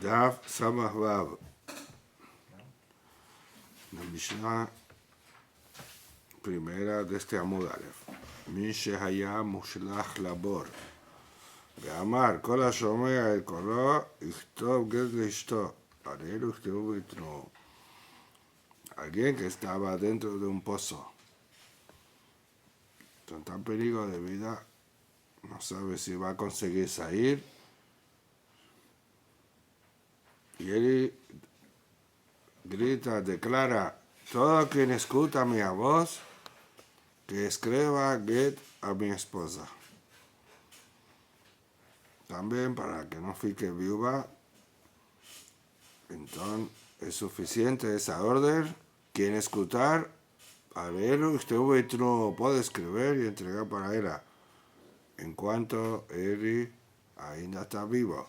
Dav Samach Vav. La Mishnah primera de este Amud Aleph. Min shehaya mushlach labor. ואמר, כל השומע את קולו, יכתוב גט לאשתו. עלינו יכתבו ויתנו. Alguien que estaba dentro de un pozo, con tan peligro de vida, no sabe si va a conseguir salir. Y él grita, declara, todo quien escucha mi voz, que escriba get a mi esposa. También para que no fique viuva, entonces es suficiente esa orden. Quien escuchar, a verlo, usted no puede escribir y entregar para ella, en cuanto él ainda está vivo.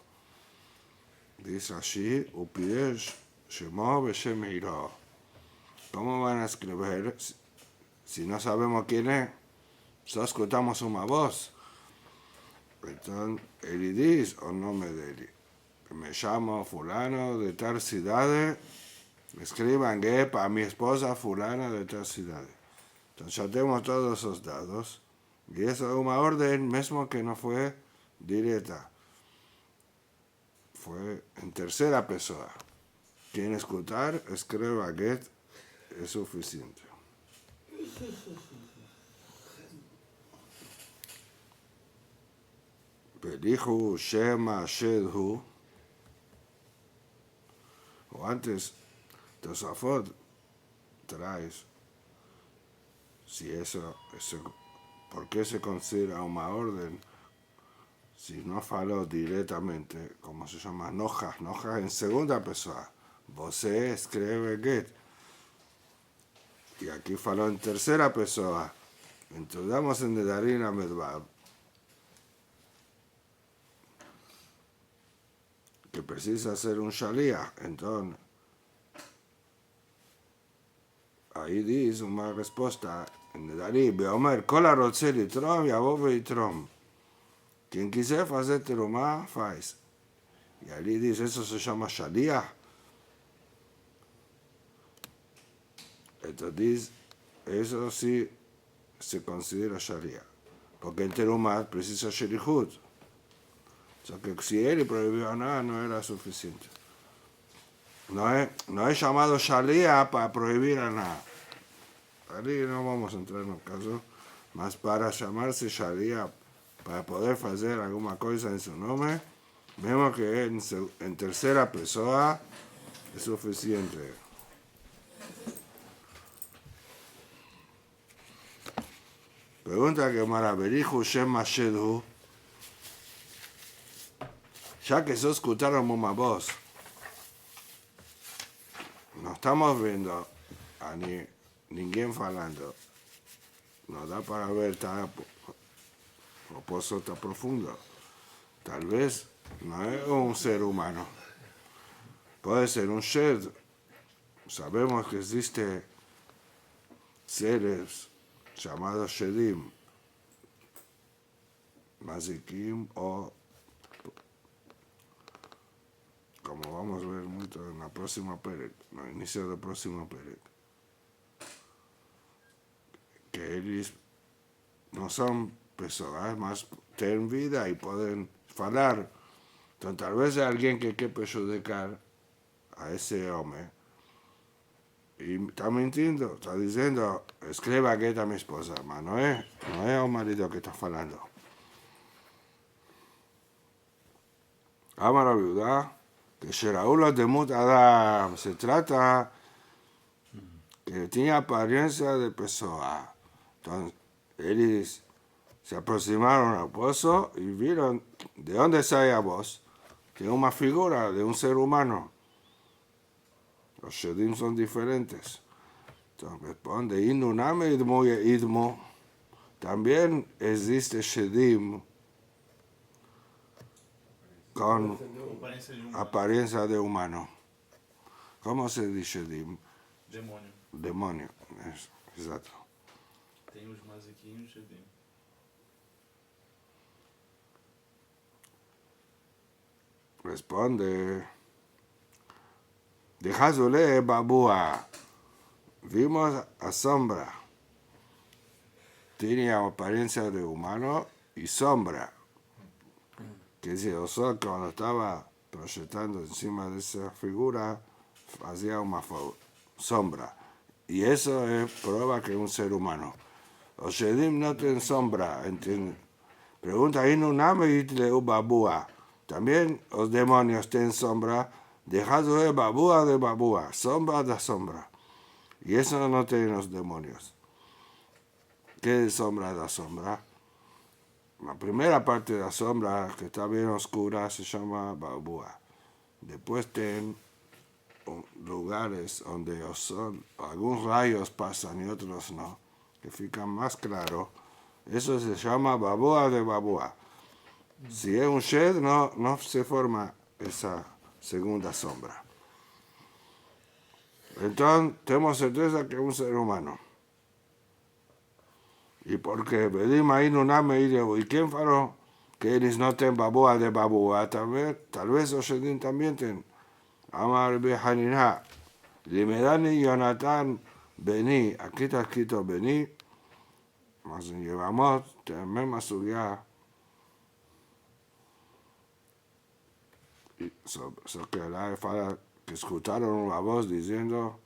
Dice así, Upidesh Shemo Beshem Hiro. ¿Cómo van a escribir si no sabemos quién es? Solo escuchamos una voz. Entonces, él dice, o nombre de él, me llamo fulano de tal ciudad, escriban que para mi esposa fulana de tal ciudad. Entonces ya tenemos todos esos datos, y eso es una orden, mismo que no fue directa, fue en tercera persona. Quien escuchar, escriba get, es suficiente. Pedihu Shema Shedhu, o antes, Tosafot traes, si eso, ¿por qué se considera una orden? Si no faló directamente, como se llama, noja en segunda persona. Você escribe get. Y aquí faló en tercera persona. Entonces en Nedarim Amedbab, que precisa ser un shalía. Entonces, ahí dice una respuesta en Nedarim, Beomer, Kol harotze litrom, yavo veitrom. Quien quisiera hacer terumá, faz. Y ahí dice, eso se llama shalía. Entonces, eso sí se considera sharia. Porque en terumá precisa sherihut. O sea que si él prohibió nada, no era suficiente. No es llamado sharia para prohibir a nada. Ahí no vamos a entrar en el caso. Más para llamarse sharia, para poder hacer alguna cosa en su nombre, vemos que en tercera persona es suficiente. Pregunta que Maraberihu Shema Shedhu, ya que eso escucharon una voz, no estamos viendo a ninguém falando, no da para ver, el pozo está profundo. Tal vez no es un ser humano, puede ser un shed. Sabemos que existen seres llamados shedim, mazikim, o como vamos a ver mucho en la próxima perek, en el inicio del próximo perek, que ellos no son personas, más tienen vida y pueden hablar. Entonces tal vez hay alguien que quiere perjudicar a ese hombre y está mintiendo, está diciendo, escriba que está mi esposa, pero no es un marido que está hablando. Ama la viuda, que Sheraúl de Mut Adam, se trata que tenía apariencia de persona. Entonces, ellos se aproximaron al pozo y vieron de dónde sale la voz, que es una figura de un ser humano. Los shedim son diferentes. Entonces responde, Inuname idmo y idmo. También existe shedim con apariencia de humano. ¿Cómo se dice shedim? Demônio. Demonio, exacto. Tem os maziquim e os shedim. Responde, de Hazule Babúa. Vimos a sombra. Tenía apariencia de humano y sombra. Que dice, o sea, cuando estaba proyectando encima de esa figura, hacía una sombra. Y eso es prueba que es un ser humano. Los Shedim no tienen sombra. Pregunta, Inuname Itleu Babúa. También los demonios tienen sombra. Dejad de babúa, sombra de sombra. Y eso no tienen los demonios. ¿Qué es sombra de sombra? La primera parte de la sombra, que está bien oscura, se llama babúa. Después tienen lugares donde algunos rayos pasan y otros no, que fican más claro. Eso se llama babúa de babúa. Si es un shed, no se forma esa segunda sombra. Entonces, tenemos certeza que es un ser humano. Y porque Bedim ahí no me ¿y quién faró? Que ellos no tienen babúa de babúa, tal vez los shedim también tienen. Amar Behanina, Limedani Jonathan Beni, aquí está escrito Beni, mas llevamos también más subía. Que la fala que escucharon una voz diciendo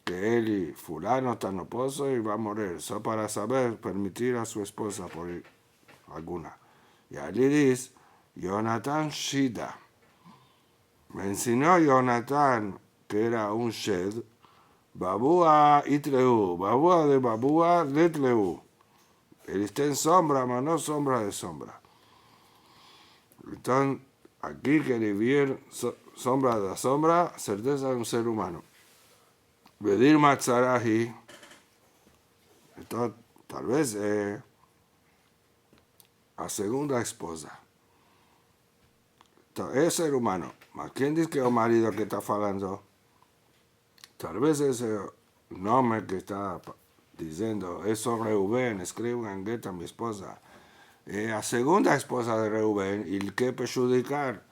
que él y fulano están en el pozo y va a morir. Eso para saber, permitir a su esposa por alguna. Y allí dice, Jonathan Shida. Me enseñó Jonathan que era un shed, babúa itleu, babúa de babúa letleu. Él está en sombra, pero no sombra de sombra. Entonces, aquí que vivir sombra de sombra, certeza de un ser humano. Vedir Matzarahi, entonces tal vez a segunda esposa. Entonces, es ser humano. ¿Mas quién dice que es el marido que está hablando? Tal vez ese nombre que está diciendo, eso Reubén, escribe en Geta, mi esposa. A segunda esposa de Reubén, y que perjudicar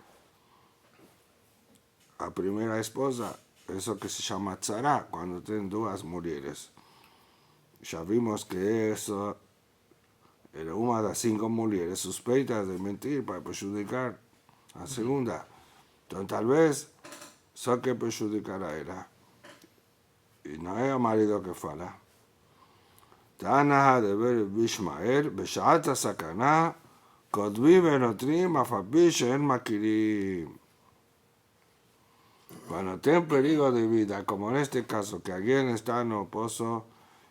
a primera esposa, eso que se llama tzara, cuando tienen dos mujeres. Ya vimos que eso era una de las 5 mujeres suspeitas de mentir para perjudicar a la segunda. Entonces tal vez solo que perjudicar a ella. Y no es el marido que fala. Tana de ver Bishmael, Beshat Sakana, Kodvi Benotrim, Afabi Shen Makirim. Cuando tiene peligro de vida, como en este caso, que alguien está en el pozo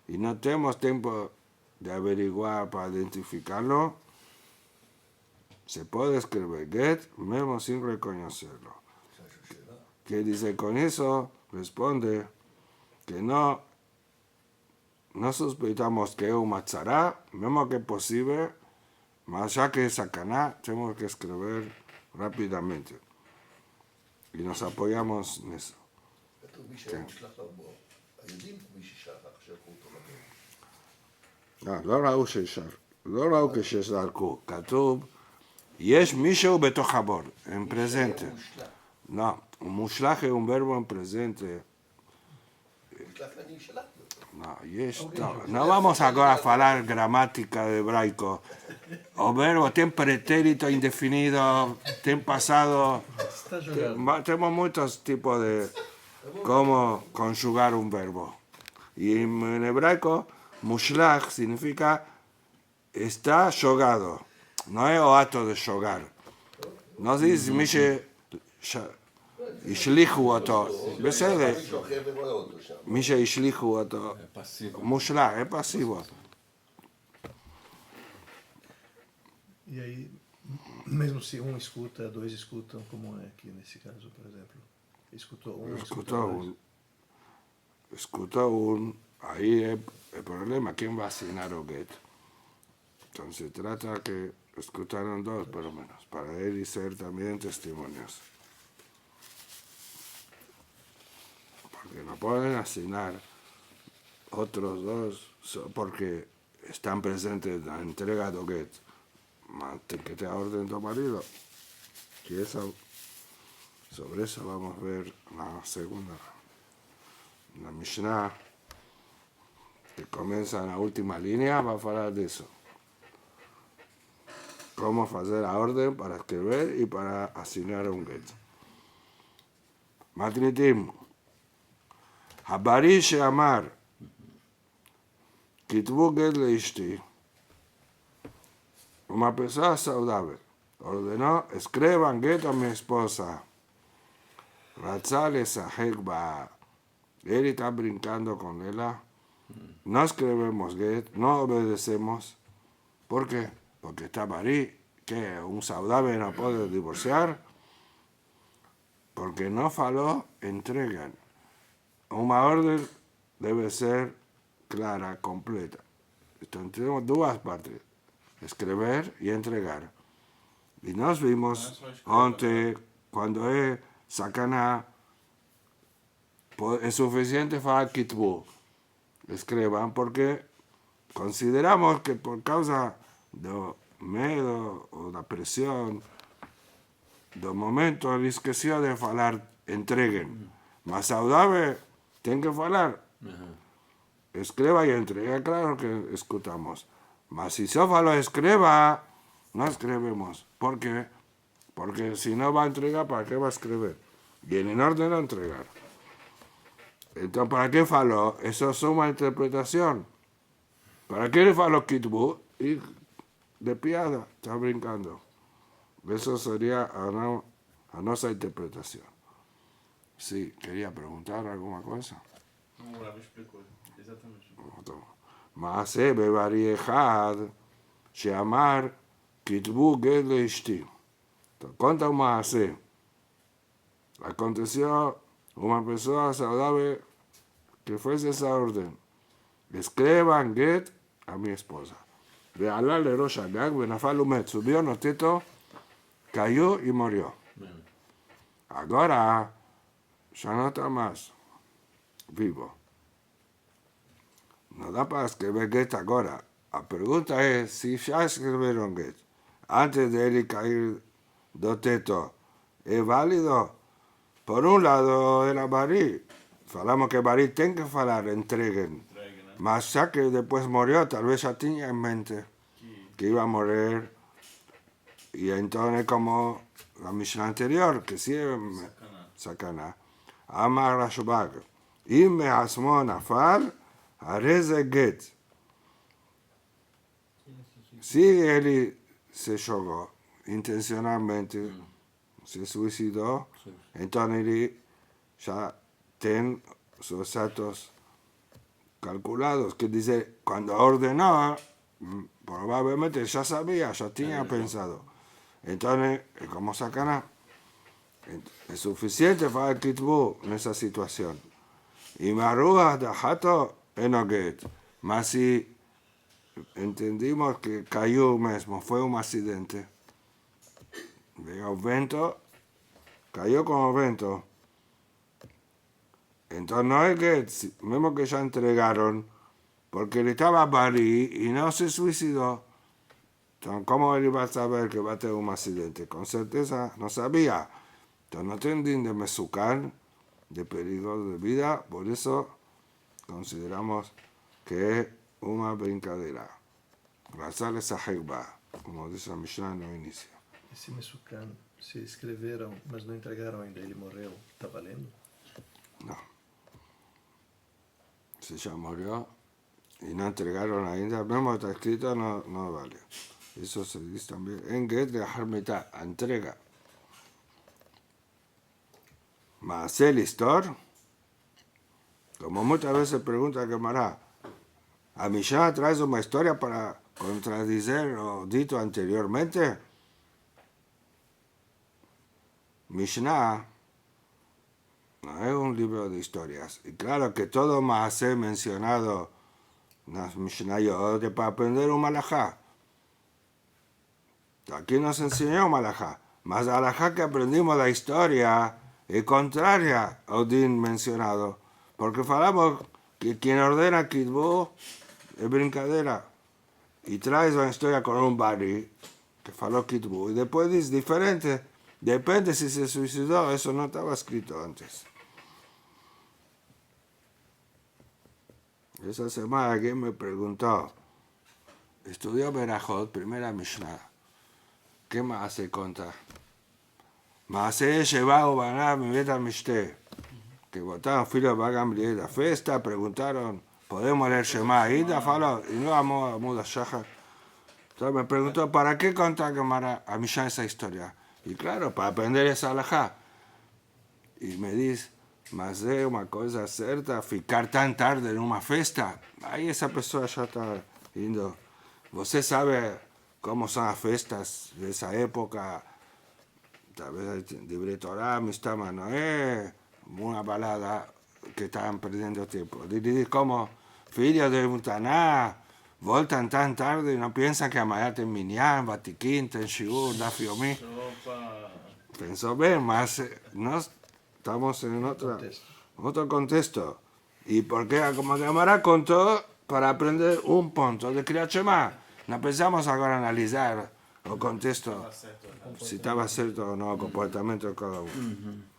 y no tenemos tiempo de averiguar para identificarlo, se puede escribir get, mismo sin reconocerlo. Que dice con eso, responde que no sospechamos que es un matzara, mismo que es posible, mas ya que es sacaná, tenemos que escribir rápidamente. Y nos apoyamos en eso. לא ראו כשזרקו, כתוב, יש מישהו בתוך הבור, en presente. No, מושלך es un verbo en presente. No vamos agora a falar gramática de hebraico. O verbo tem pretérito indefinido, tem pasado. Tenemos muchos tipos de cómo conjugar un verbo. Y en hebraico, mushlach significa está jogado. No es o acto de jogar. No se dice miche השליכו אותו, בסדר, מי שהשליכו אותו, מושלך, é passivo. E aí, mesmo se um escuta, dois escutam, como é aqui nesse caso, por exemplo? Escutou um, escutou un, ahí es el problema, ¿quién va a asignar o get? Entonces se trata que escucharon dos, por lo menos, para él y ser también testimonios. Porque no pueden asignar otros dos porque están presentes en la entrega de get. Que te orden tu marido. Que esa Sobre eso vamos a ver la segunda, la Mishnah, que comienza en la última línea, va a hablar de eso. Cómo hacer la orden para escribir y para asignar un get. Matnitim. Habari she'amar kitvu get leishti. Una persona saludable ordenó, escriban get a mi esposa. Ratzah lesahek ba. Él está brincando con ella. No escribimos get, no obedecemos. ¿Por qué? Porque está Barí, que un saludable no puede divorciar. Porque no faló, entregan. Una orden debe ser clara, completa. Entonces tenemos dos partes, escribir y entregar. Y nos vimos antes, cuando es sacana, es suficiente para kitbu. Escriban porque consideramos que por causa del miedo o la presión, del momento de discusión de falar, entreguen. Más saludable, tienen que falar. Escriba y entrega, claro que escuchamos. Mas si solo lo escriba, no escribimos. ¿Por qué? Porque si no va a entregar, ¿para qué va a escribir? Viene en orden a entregar. Entonces, ¿para qué faló? Eso es una interpretación. ¿Para qué le faló kitbu? Y de piada, está brincando. Eso sería a nuestra interpretación. Sí, quería preguntar alguna cosa. Não, o Rabi explicou. Exatamente. מעשה בברי אחד שאמר כתבו גט לאשתי. Cuenta un מעשה. Aconteció una persona saludable que fuese esa orden. Escriban get a mi esposa. ועלה לראש הגג ונפל ומת. Subió, Notito, cayó y murió. Ahora ya no está más vivo. No da para escribir get ahora. La pregunta es si ya escribieron get antes de él caer do teto. ¿Es válido? Por un lado era Barí. Falamos que Barí tiene que hablar, entreguen. Entregue, né? Mas ya que después murió, tal vez ya tenía en mente que iba a morir. Y entonces como la Mishnah anterior, que sí es Sacaná. סכנה. אמר רשב"ג, אם מעצמו נפל, הרי זה גט. Si él se chocó intencionalmente, se suicidó, entonces él ya tiene sus actos calculados, que dice, cuando ordenó, probablemente ya sabía, ya tenía pensado. Entonces, como sacana, es suficiente para el kitbu en esa situación. Y Maruah de Hato enoget. Mas si entendimos que cayó mismo, fue un accidente. Veía el viento, cayó con el viento. Entonces no es que, mismo que ya entregaron, porque él estaba Barí y no se suicidó. Entonces, ¿cómo él iba a saber que va a tener un accidente? Con certeza no sabía. Entonces, no tienen de mesucar, de peligro de vida, por eso consideramos que es una brincadera. Razal esa hegba, como dice la Mishnah en el inicio. Esse Messucan, se escreveram, mas não entregaram ainda, ele morreu, está valendo? No. Si ya murió y no entregaron ainda, mismo está escrito, no vale. Eso se dice también en Get de Harmita, entrega. Maaseh Listor, como muchas veces pregunta Gemara, ¿a Mishnah traes una historia para contradecir lo dicho anteriormente? Mishnah no es un libro de historias. Y claro que todo Maaseh mencionado en las Mishnayot es para aprender un malajá. Aquí nos enseñó malajá. Mas la halajá que aprendimos la historia es contraria al din mencionado. Porque falamos que quien ordena kitbu es brincadera. Y traes una historia con un Barí que faló kitbu. Y después dice diferente. Depende si se suicidó, eso no estaba escrito antes. Esa semana alguien me preguntó, estudió Berajot, primera Mishnah, ¿qué más se conta? Maase llevado baná mi beta mishte, que votaron filo Bagam la fiesta, preguntaron, ¿podemos leer Shema Ida, Falo? Y no vamos a Muda Shahar. Entonces me preguntó, ¿para qué conta Gemara a Mishnah esa historia? Y claro, para aprender esa alajá. Y me dice, mas es una cosa cierta, ficar tan tarde en una fiesta. Ahí esa persona ya está yendo. ¿Usted sabe cómo son las fiestas de esa época? Tal vez de Torah, Mistama, no es una balada que están perdiendo tiempo. Dice como filhos de Mutaná voltan tan tarde y no piensan que amanhã tem Minyan, Vatiquín, tem Shiur, da Fiomi. Pensó bien, más no estamos en otro contexto. ¿Y por qué? Como Gemara contó para aprender un punto de Kriyat Shema. No pensamos ahora analizar el contexto, si estaba cierto o no el comportamiento de cada uno.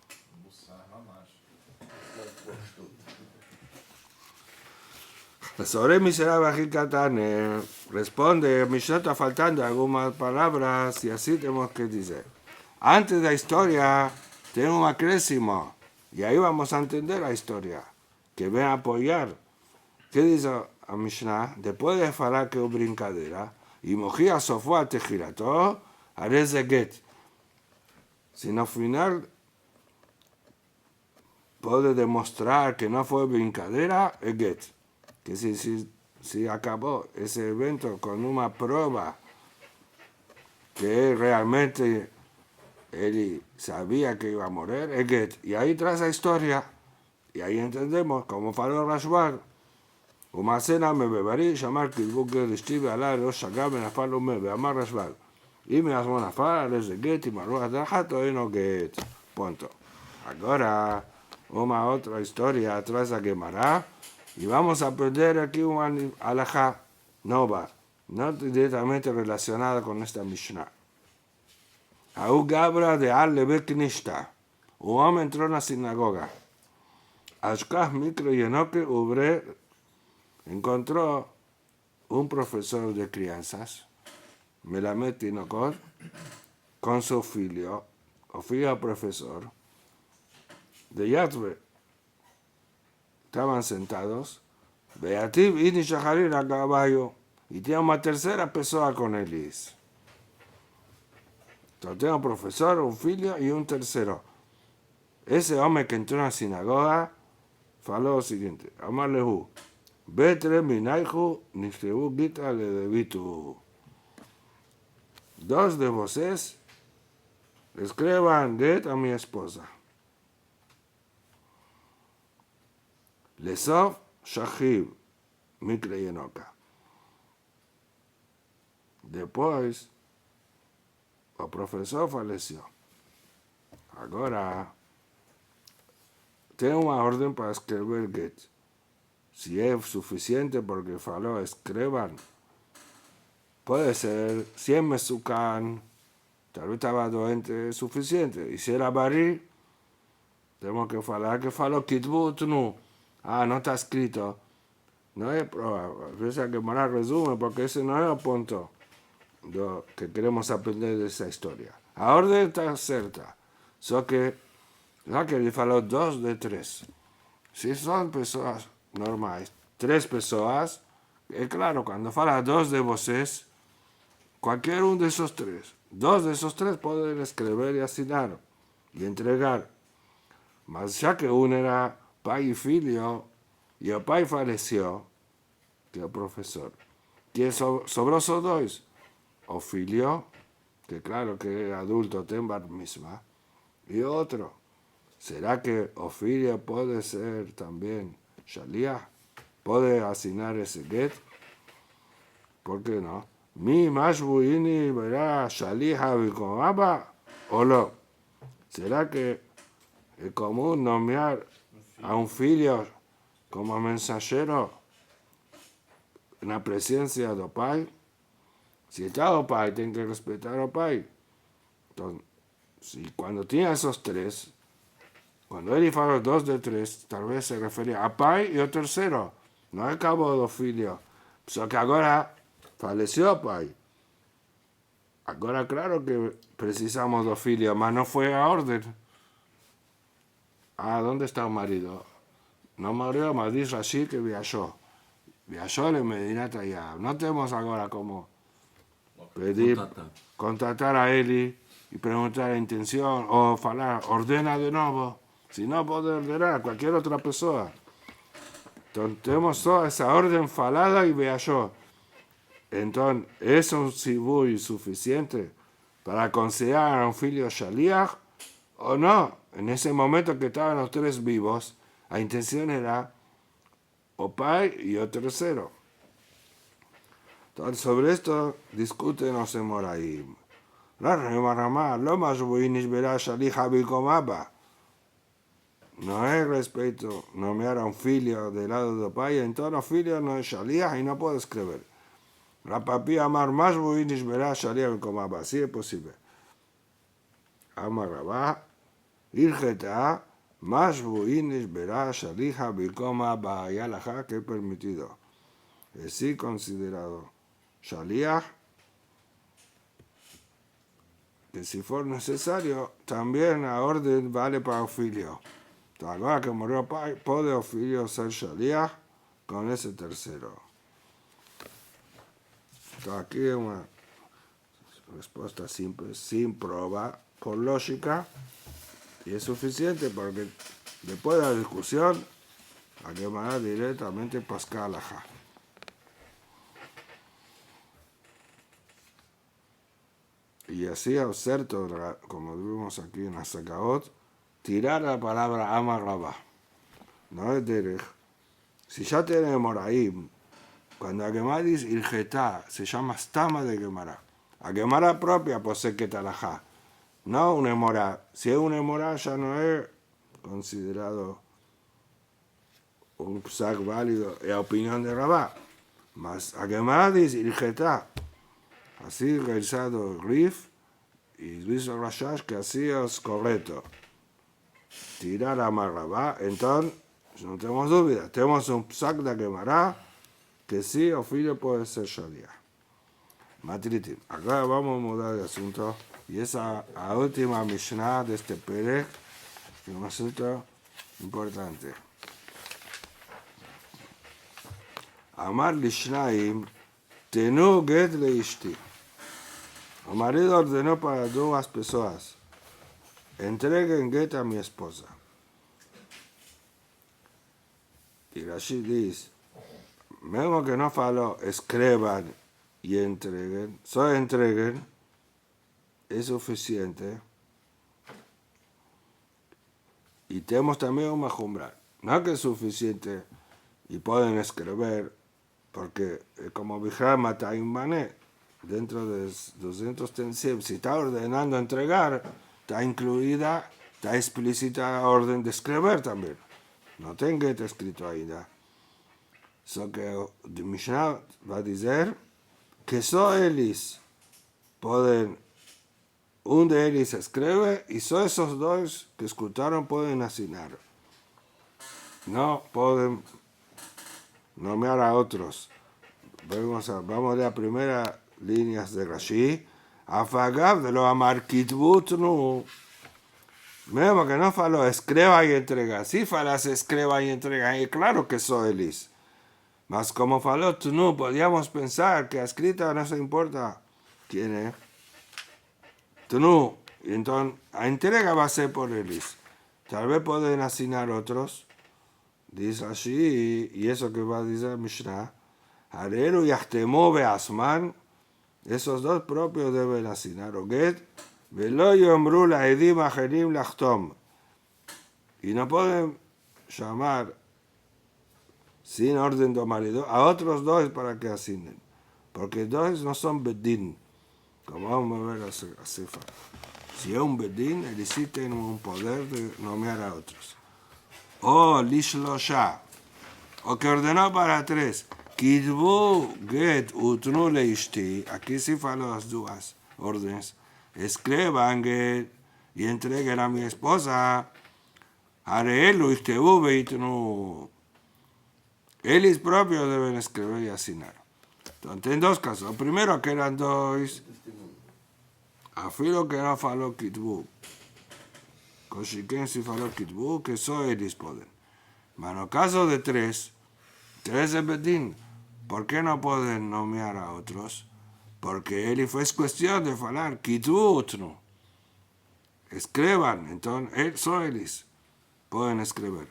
Sobre miserable Jicatane, responde, Mishnah está faltando algunas palabras y así tenemos que decir. Antes de la historia, tengo un acrésimo y ahí vamos a entender la historia, que ven a apoyar. ¿Qué dice a Mishnah? Después de falar que es brincadeira, y mojía sofá te girató, haré get. Si no final puede demostrar que no fue brincadeira, es get. Que si acabó ese evento con una prueba que realmente él sabía que iba a morir, es get. Y ahí trae esa historia, y ahí entendemos, como faló Rashbar, ומעשה מברי, שאמר כתבו גר אשתי ועלה ראש שגה ונפל ומה, ואמר רשב"ג, אם מעצמו נפל, הרי זה גט, אם הרוח דחת או אינו גט. Punto. Ahora, una otra historia atrás de Gemara, y vamos a aprender aquí una alajá nova, no directamente relacionada con esta Mishnah. Aú Gabra de Al-Lebek Nishta, un hombre entró en la sinagoga. Ashkah Mikro Yenoke Ubre encontró un profesor de crianzas, Melamed Tinokot, con su filho, o filho profesor, de Yatve. Estaban sentados, Beativ y Nishaharir a caballo, y tenía una tercera persona con ellos. Entonces tenía un profesor, un filho y un tercero. Ese hombre que entró en la sinagoga, faló lo siguiente, Amar Lehu, Betre minaihu nishtebu gita le debitu. Dos de vocês escrevan get a mi esposa. Lesov Shahib Mikre Yenoka. Depois, o professor faleceu. Agora, tem uma ordem para escrever get. Si es suficiente porque faló, escriban. Puede ser 100 mesucan, tal vez estaba doente, es suficiente. Y si era barí, tenemos que falar que faló kitbut no. Ah, no está escrito. No es probable. A veces hay que mandar resumen porque ese no es el punto que queremos aprender de esa historia. La orden está cierta. Solo que le faló 2 de 3. Si son personas normais, 3 pessoas, é claro, quando fala 2 de vocês, qualquer um desses 3, 2 desses 3 podem escrever e assinar e entregar. Mas já que um era pai e filho, e o pai faleceu, que é o professor, que sobrou só 2, o filho, que claro que é adulto, tem bar mitzvah, e outro. Será que o filho pode ser também Shaliach? ¿Puede asignar ese get? ¿Por qué no? Mi mashbuini verá Shaliach con Abba o no. ¿Será que es común nombrar a un filho como mensajero en la presencia del pai? Si está el pai, tiene que respetar al pai. Entonces, si cuando tenía esos tres, cuando él faló 2 de 3, tal vez se refería a pai y o tercero. No acabó do filho. Só que agora faleceu o pai. Agora, claro que precisamos do filho, mas não foi a ordem. Ah, ¿dónde está o marido? No murió, mas diz Rashi que viajó. Viajó en Medina Tayyab. No tenemos agora como pedir, contratar a Eli y preguntar la intención o falar, ordena de nuevo. Si no, puede ordenar a cualquier otra persona. Entonces, tenemos toda esa orden falada y viajó. Entonces, ¿es un sibui suficiente para considerar a un filho shaliach o no? En ese momento que estaban los tres vivos, la intención era o pai y o tercero. Entonces, sobre esto discuten los Emoraim. No es respeto nomear a un filho del lado del pai, entonces los filhos no es shaliach y no puede escribir. La papi amar más buinish verá shaliach bicomaba. Sí es posible. Amar rabá, irgeta, más buinish verá shaliach bicomaba. Y alajá que es permitido. Es sí considerado shaliach, que si fuera necesario, también la orden vale para el filho. Ahora que murió el pai, puede el filho ser shaliach con ese tercero. Entonces, aquí es una respuesta simple, sin prueba, por lógica, y es suficiente porque después de la discusión, la Gemara directamente pasca alajá. Y así es cierto, como vimos aquí en la Sagaot, tirar la palabra Amar Rabá. No es derech. Si ya tenemos Moraim, cuando la Gemara dice Ilgetá, se llama Stama de Gemara. La Gemara propia posee que talajá. No un emorá. Si es un emorá ya no es considerado un psak válido en la opinión de Rabá. Mas la Gemara dice Ilgetá. Así realizado Rif y Luis Rashash que así es correcto. Tirar a Marrabá, entonces no tenemos duda. Tenemos un psak de Gemara que sí o filho puede ser shaliach. Matritim. Acá vamos a mudar de asunto y es la última Mishnah de este Perek, que es un asunto importante. Amar Lishnaim tenu get leishti. El marido ordenó para 2 personas, entreguen get a mi esposa. Y Rashi dice, mismo que no faló, escriban y entreguen, solo entreguen, es suficiente. Y tenemos también un majumbra, no que es suficiente y pueden escribir, porque como Bijal Matayim Mané, dentro de 200 tensib, si está ordenando entregar, está incluida, está explícita la orden de escribir también. No tengo que escrito ainda. So que el Mishnah va a decir que solo ellos pueden, un de ellos escribe y solo esos 2 que escucharon pueden asignar. No pueden nombrar a otros. Vamos a la primera líneas de Rashi. Afagav de lo amar kitbutnu. Mismo que no faló, escriba y entrega. Si falas, escriba y entrega. Y claro que soy Elis. Mas como faló Tnu, podíamos pensar que a escrita no se importa quién es. Tnu. Y entonces, la entrega va a ser por Elis. Tal vez pueden asignar otros. Dice así, y eso que va a decir Mishnah. Hareru yahtemu be'asman. Esos 2 propios deben asignar. Oget. Velo yomru la'edim acherim lachtom. Y no pueden llamar sin orden de marido a otros 2 para que asignen. Porque 2 no son bedín. Como vamos a ver la cefa. Si es un bedín, ellos sí tienen un poder de nombrar a otros. O lishlosha. O que ordenó para 3. Kidbu get utnu leishti. Aquí sí faltan las 2 órdenes. Escriban get y entreguen a mi esposa. Harelu ichtebu veitnu. Ellos propios deben escribir y asignar. Entonces, en dos casos. El primero, que eran dos, afilo que no faló kitbu. Koshiken si faló kitbu, que solo ellos pueden. Pero en el caso de tres es bedín. ¿Por qué no pueden nombrar a otros? Porque él fue cuestión de hablar kitbu utnu. Escriban, entonces, solo ellos pueden escribir.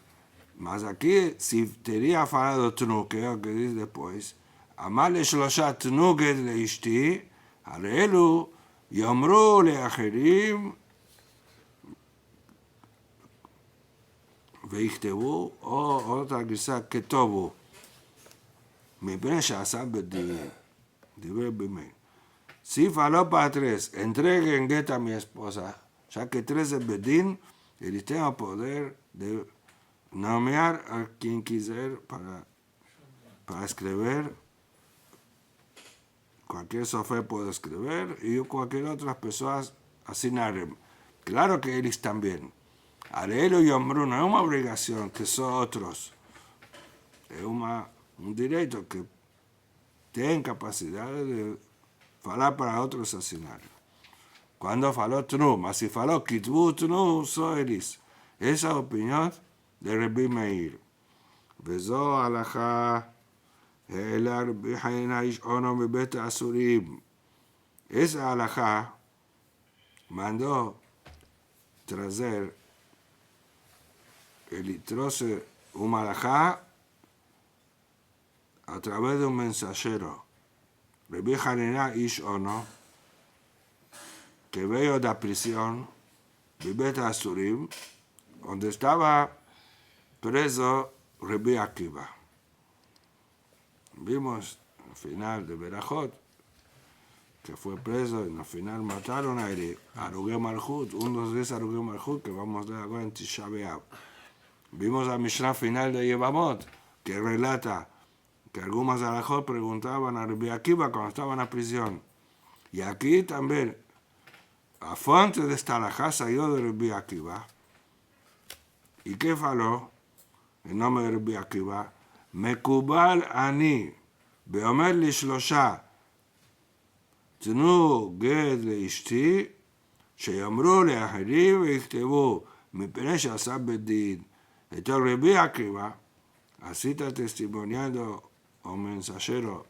Mas aquí, si tenía falado tnu, que es lo que dice después, Amale shlosha tnuged leishti, הרי יאמרו לאחרים ויכתבו, או אותה גרסה כתובו, מפני שעשה בדין, דיבר במין. Si faló para tres, entreguen get a mi esposa, ya que tres es bedín, y tengo poder de nombrar a quien quiser para escribir. Cualquier sofé puede escribir y cualquier otra persona asignar. Claro que ellos también. Harelo y hombre no es una obligación, que son otros. Es un derecho que tienen capacidad de hablar para otros asignar. Cuando faló tnu, mas si faló kitbu tnu, son ellos. Esa opinión de Rabbi Meir. וזו הלכה העלה רבי חנינא איש אונו מבית האסורים. Esa halajá mandó traer el troce una halajá a través de un mensajero. Rabbi Hanina Ish Ono, que veo de la prisión de Bet Asurim, donde estaba preso Rabbi Akiva. Vimos al final de Berajot que fue preso y al final mataron a Arugé Malchut, uno de esos Arugé Malchut que vamos a ver ahora en Tisha B'Av. Vimos la Mishnah final de Yevamot, que relata que algunos alajot preguntaban a Rabbi Akiva cuando estaban en la prisión. Y aquí también, a fuente de esta alajá salió de Rabbi Akiva. ¿Y qué faló? En nombre de Rabbi Akiva, Mekubal ani, beomer li shlosha, תנו גט לאשתי, שיאמרו לאחרים ויכתבו, מפני שעשה בדין. Entonces Rabbi Akiva, así está testimoniando o mensajero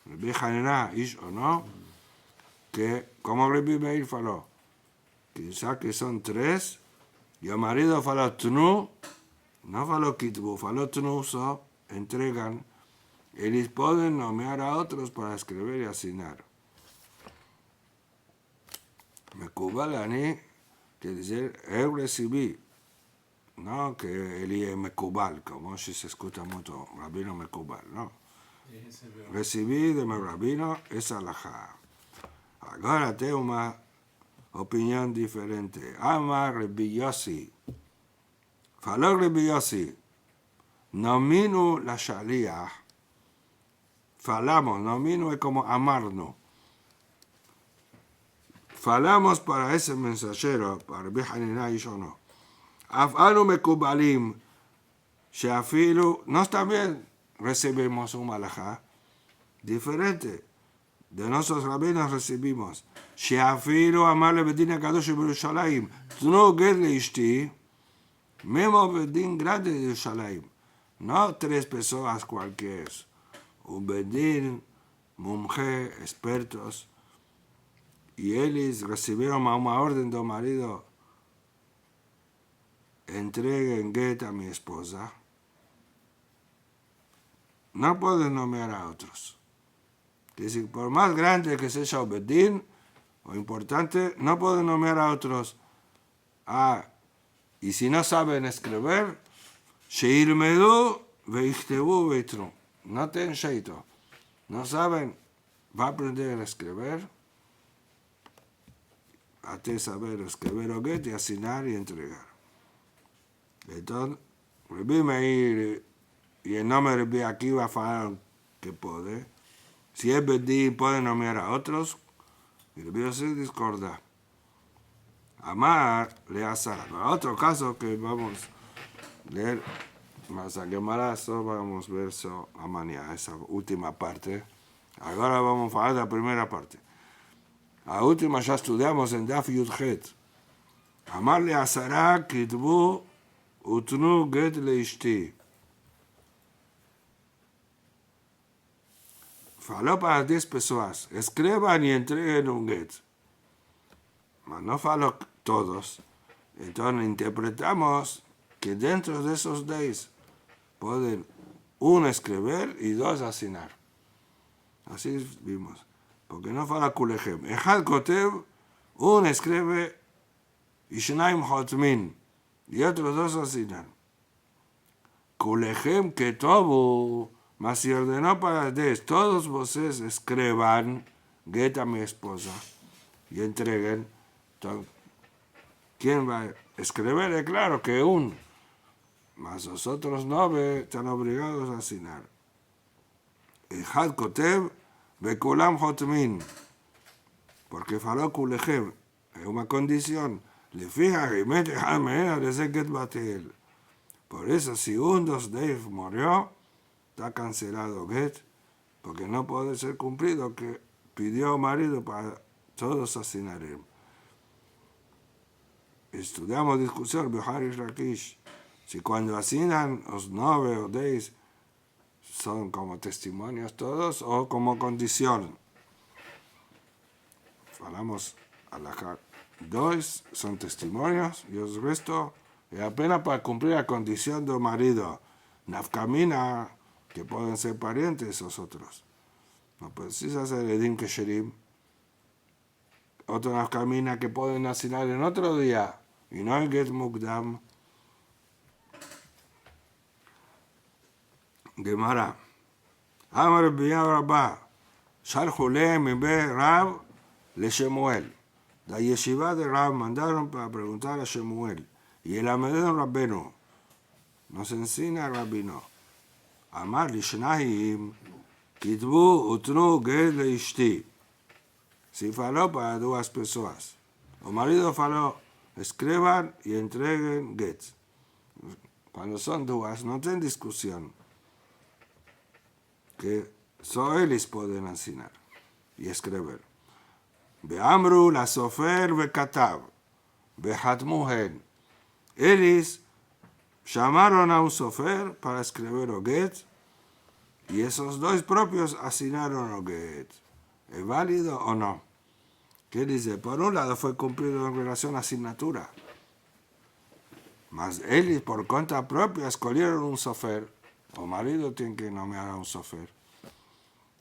Rabbi Hanina Ish Ono, que como Rabbi Meir faló, quizá que son tres, y el marido faló tnu, no faló kitbu, faló tnu, entregan, ellos pueden nombrar a otros para escribir y asignar. Mekubal ani, quiere decir, yo recibí, no que él es Mekubal, como si se escucha mucho, rabino Mekubal, no. Recibí de mi rabino esa halajá. Ahora tengo una opinión diferente. Ama Rabbi Yossi. Faló Rabbi Yossi. Nominu la shaliach. Falamos, nominu es como amarnos. Falamos para ese mensajero, para Rabbi Hanina Ish Ono. Af'anu mekubalim, sheafilu, nos también recibimos un halajá diferente. De nuestros rabinos recibimos. Sheafilu amar bedin hakadosh b'Yerushalayim, tnu ger leishti, mismo bedin grande de Yerushalayim. No tres personas cualquiera. Un bedin, mumje, expertos. Y ellos recibieron una orden del marido, entreguen get a mi esposa. No pueden nombrar a otros. Es decir, por más grande que sea Bedín, o importante, no pueden nombrar a otros. Y si no saben escribir, sheirmedu veichtebu veitru. No tienen sheito. No saben, va a aprender a escribir, hasta saber escribir o get y asignar y entregar. Entonces, Rabbi Meir y el nombre de Rabbi Akiva falaron que puede. Si es bedín, puede nombrar a otros. Y Rabbi Yossi discorda. Amar le Asara. Otro caso que vamos a leer más a Gemara, vamos a ver eso a mañana, esa última parte. Ahora vamos a hablar de la primera parte. La última ya estudiamos en Daf Yudchet. Amar le Asara kitbu utnu get leishti. Faló para 10 pessoas. Escriban y entreguen un get. Mas no faló todos. Entonces interpretamos que dentro de esos 10 pueden uno escribir y 2 asignar. Así vimos. Porque no fala kulechem. Echad kotev, uno escribe y shnaim hotmin. Y otros 2 asignan. Kulechem ketobu, mas si ordenó para 10, todos vosotros escriban get a mi esposa y entreguen. Entonces, ¿quién va a escribir? Claro que uno. Mas los otros 9 están obligados a asignar. Echad kotev bekulam hotmin. Porque faló kulechem. Es una condición. Le fija y mete a manera de ser get batel. Por eso, si un dos Dave murió, está cancelado get, porque no puede ser cumplido que pidió marido para todos asignar. Estudiamos discusión, Bihar y Rakish. Si cuando asignan los 9 o 10 son como testimonios todos o como condición. Falamos a la 2 son testimonios y el resto es apenas para cumplir la condición del marido. Nafkamina, que pueden ser parientes los otros. No precisa ser Edim Kesherim. Otra nafkamina que pueden asignar en otro día. Y no hay Get Mukdam. Gemara. Amar Biyah Rabba. Shalhu lehem be Rab le Shemuel. La yeshiva de Rab mandaron para preguntar a Shemuel. Y el Amedón Rabbeno nos enseña a Rabino. Amar lishnahim kitbu utnu get leishti. Si faló para 2 personas. O marido faló, escriban y entreguen get. Cuando son 2, no tienen discusión. Que solo ellos pueden asignar y escribir. Beamru la sofer bekatav. Behatmuhen. Ellos llamaron a un sofer para escribir o get y esos 2 propios asignaron o get. ¿Es válido o no? ¿Qué dice? Por un lado fue cumplido en relación a asignatura. Mas ellos por cuenta propia escogieron un sofer. O marido tiene que nombrar a un sofer.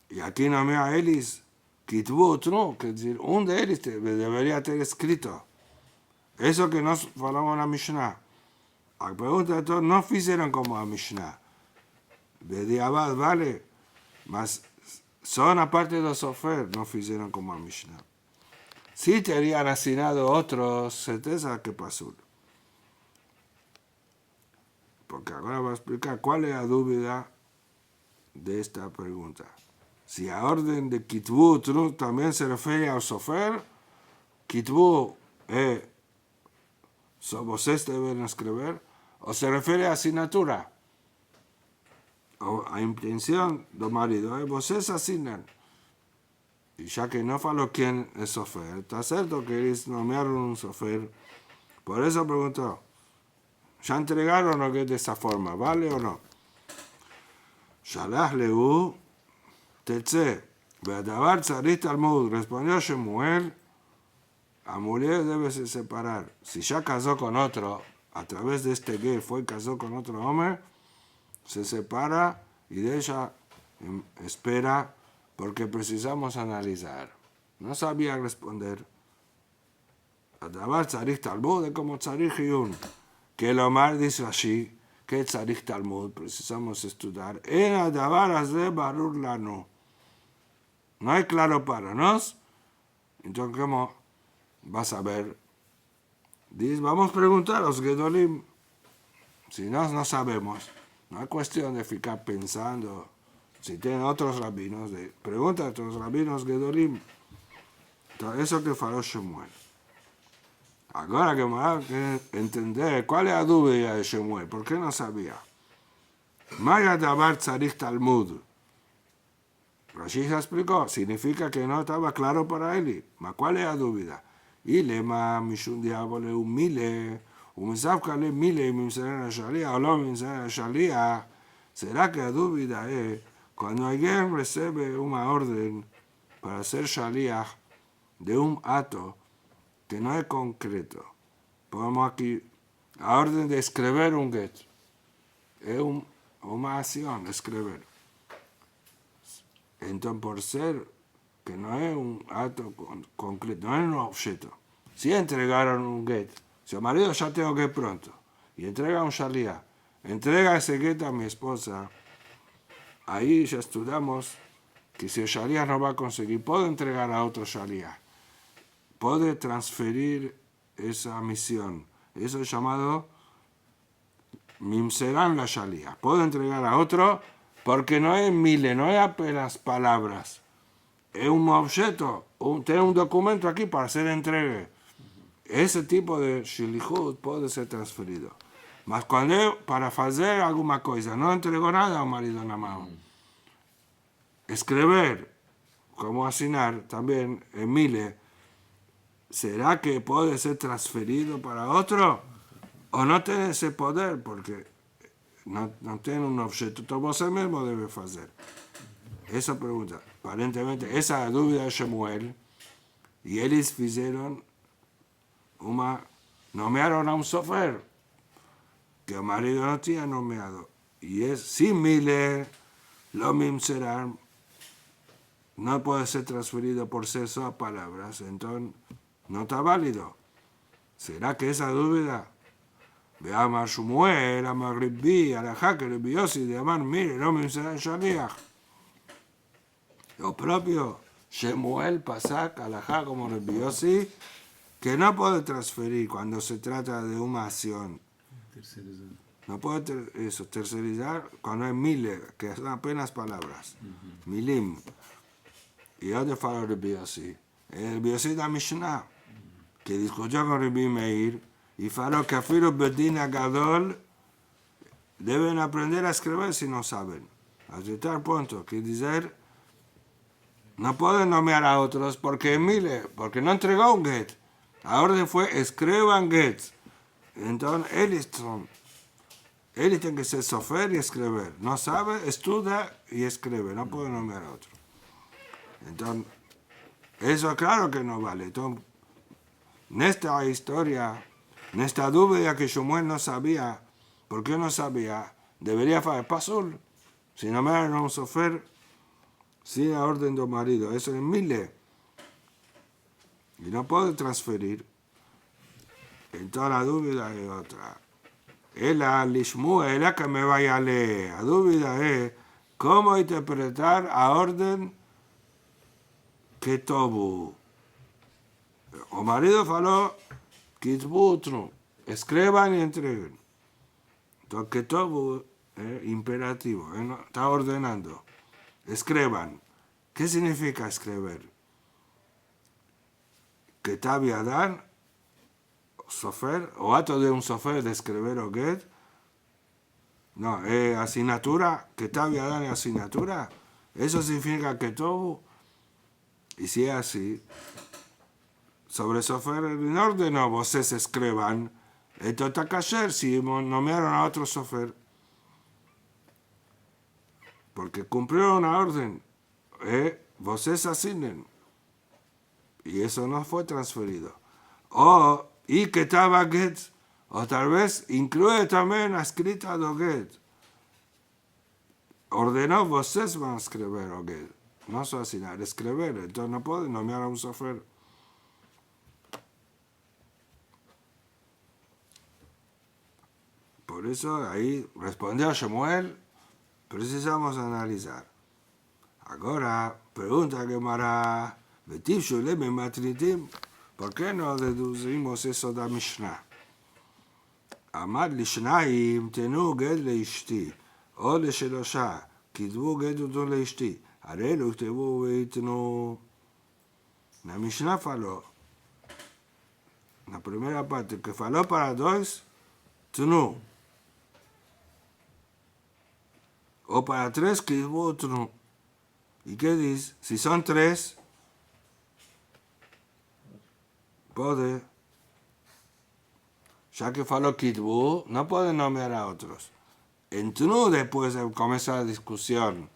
Y aquí nombra a ellos kitbu utnu, que es decir, un de ellos debería tener escrito. Eso que nos falamos en la Mishnah. La pregunta de todos, no hicieron como la Mishnah. De diabad, vale. Mas son aparte de los sofer, no hicieron como la Mishnah. Si te habrían asignado otros, certeza que pasó. Porque ahora voy a explicar cuál es la duda de esta pregunta. Si a orden de kitbu utnu también se refiere al sofer, kitbu vosotros deben escribir, o se refiere a asignatura, o a intención del marido, vosotros asignan. Y ya que no faló quién es sofer, está cierto que ellos nombraron un sofer, por eso preguntó, ¿ya entregaron o qué de esa forma? ¿Vale o no? Shalach lehu tetze, be'adavar tzarich talmud, respondió Shemuel, la mujer debe separar. Si ya casó con otro, a través de este gay fue y casó con otro hombre, se separa y de ella espera porque precisamos analizar. No sabía responder. Adavar tzarich talmud es como tzarich yun. Que el Omar dice así, que tzarich talmud, precisamos estudiar. En adavar hazeh barur lanu. No hay claro para nos. Entonces, ¿cómo vas a ver? Dice, vamos a preguntar a los gedolim. Si no, no sabemos. No hay cuestión de ficar pensando. Si tienen otros rabinos, pregunta a otros rabinos gedolim. Entonces, eso que faló Shemuel. Ahora que me hay que entender cuál es la duda de Shemuel, ¿por qué no sabía? Maya Dabar Tzarich Talmud. Rashi se explicó, significa que no estaba claro para él. ¿Ma cuál es la duda? Y lema mishun diabole un mile, un mensafkale mile, mimseren shalia, o no mimseren shalia. ¿Será que la duda es cuando alguien recibe una orden para ser shaliach de un acto que no es concreto? Ponemos aquí la orden de escribir un get. Es una acción, escribir. Entonces, por ser que no es un acto concreto, no es un objeto. Si entregaron un get, si el marido ya tengo que pronto, y entrega un shaliach, entrega ese get a mi esposa, ahí ya estudiamos que si el shaliach no va a conseguir, puedo entregar a otro shaliach, puede transferir esa misión. Eso es llamado mimserán la shaliach. Puedo entregar a otro porque no es mile, no es apenas palabras. Es un objeto, tiene un documento aquí para ser entregue. Ese tipo de shilichut puede ser transferido. Mas cuando para hacer alguna cosa no entregó nada a un marido nada más. Escribir, como asignar, también en mile, ¿será que puede ser transferido para otro? ¿O no tiene ese poder? Porque no tiene un objeto, todo vos mismo debe hacer. Esa pregunta, aparentemente, esa duda de Shemuel, y ellos hicieron nomearon a un sofer, que el marido no tenía nomeado. Y es sin mile, lo mismo será, no puede ser transferido por ser solo palabras, entonces no está válido. ¿Será que esa duda? Veamos a Shemuel, a Magribi, a la Jaque, a Biosi, de amar, mire, no me será Shaliach. Lo propio Shemuel Pasak, alajá como Rabbi Yossi, que no puede transferir cuando se trata de una acción. Tercerizar. No puede tercerizar cuando hay mile, que son apenas palabras. Milim. Y yo te falo Rabbi Yossi. El Rabbi Yossi da Mishnah, que discutió con Rabbi Meir, y faló que afiro Bedina Gadol deben aprender a escribir si no saben. Hasta tal punto que decir, no pueden nomear a otros porque porque no entregó un get. La orden fue escriban gets. Entonces ellos tienen que ser sofer y escribir. No sabe, estudia y escribe. No puede nomear a otro. Entonces, eso claro que no vale. Entonces, en esta historia, en esta duda que Shemuel no sabía, ¿por qué no sabía? Debería hacer pasul. Si nomearon a un sofer, sin la orden del marido, eso es mile. Y no puede transferir. Entonces la duda es otra. Es que me vaya a leer. La duda es cómo interpretar la orden que tuvo. El marido faló, kitbutru, escriban y entreguen. Entonces que tuvo es imperativo, está ordenando. Escriban. ¿Qué significa escribir? Que tabia dar, sofer, o acto de un sofer de escribir o get. No, asignatura, que tabia dar es asignatura. Eso significa que todo, y si es así, sobre sofer en orden, no, ustedes escriban, esto está kasher si nomearon a otro sofer. Porque cumplieron una orden, ustedes asignen. Y eso no fue transferido. Y que estaba get, o tal vez incluye también la escrita de get. Ordenó, ustedes van a escribir o get. No solo asignar, escribir. Entonces no pueden nomear a un sofer. Por eso ahí respondió Shemuel, precisamos analizar. Ahora, pregunta que Mara, ¿por qué no deducimos eso de Mishnah? Amad lishnayim tenu ged leishti, o leshelosha, kidvu ged uto leishti, arelu ktevu veitnu. La Mishnah faló la primera parte, que faló para dos, tnu. O para tres, kitbu tnu. ¿Y qué dice? Si son tres, puede. Ya que faló kitbu, no puede nombrar a otros. En tnu después comienza la discusión.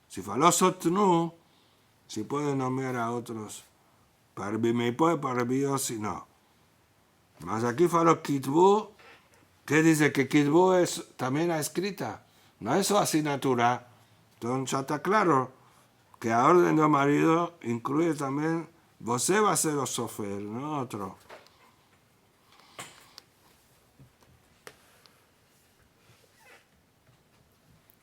Si faló sotnu, si puede nombrar a otros. Para Bimeipo y para Biosi no. Mas aquí faló kitbu, que dice que kitbu es también la escrita, no es su asignatura. Entonces ya está claro que la orden del marido incluye también, vos va a ser el sofer, no otro.